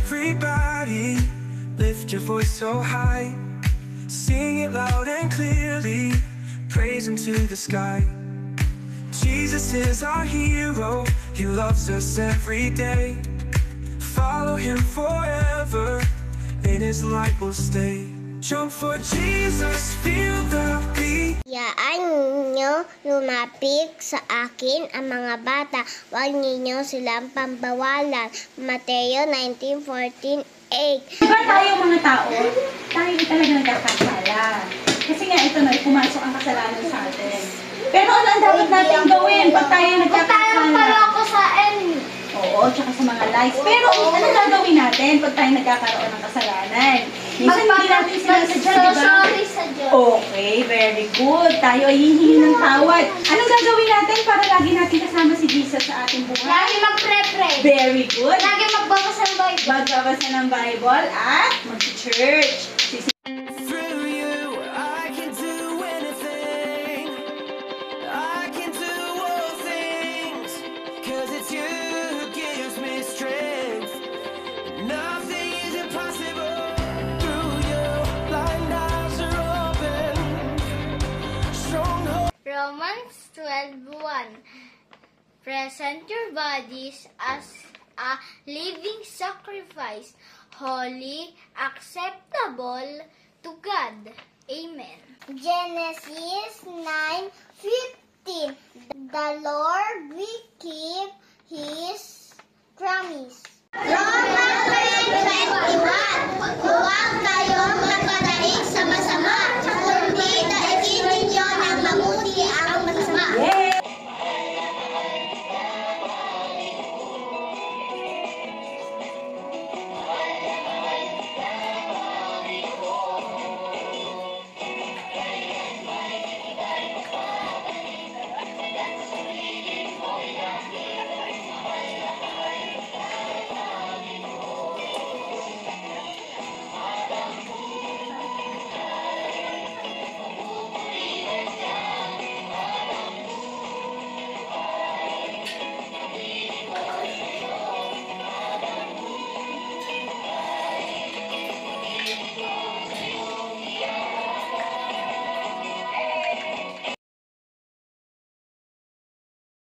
Everybody, lift your voice so high. Sing it loud and clearly. Praise Him to the sky. Jesus is our hero. He loves us every day. Follow Him forever. In His light we'll stay. Jump for Jesus, feel the beat. Yaan ninyo lumapit sa akin ang mga bata. Huwag ninyo silang pambawalan. Mateo 19:14-8. Diba tayo mga tao, tayo talaga nagkakasala. Kasi nga ito na, pumasok ang kasalanan sa atin. Pero ano ang dapat natin gawin pag tayo nagkakasala? Ako sa Oo, tsaka sa mga likes. Pero ano gagawin natin pag tayo nagkakaroon ng kasalanan? Minsan hindi natin sinasadya, diba? Sorry sa Diyos. Okay, very good. Tayo ay hihingi ng tawad. Anong gagawin natin para lagi natin kasama si Jesus sa ating buhay? Lagi mag-pray-pray. Very good. Lagi magbabasa ng Bible. Magbabasa ng Bible at mag-church. Through you, I can do anything. I can do all things. 'Cause it's you who gives me strength. Nothing is impossible. Through you, blind eyes are open. Stronghold. Romans 12:1. Present your bodies as a living sacrifice, holy, acceptable to God. Amen. Genesis 9:15. The Lord will keep His promise. Romans 12:21. Huwag kayong magpadaig sa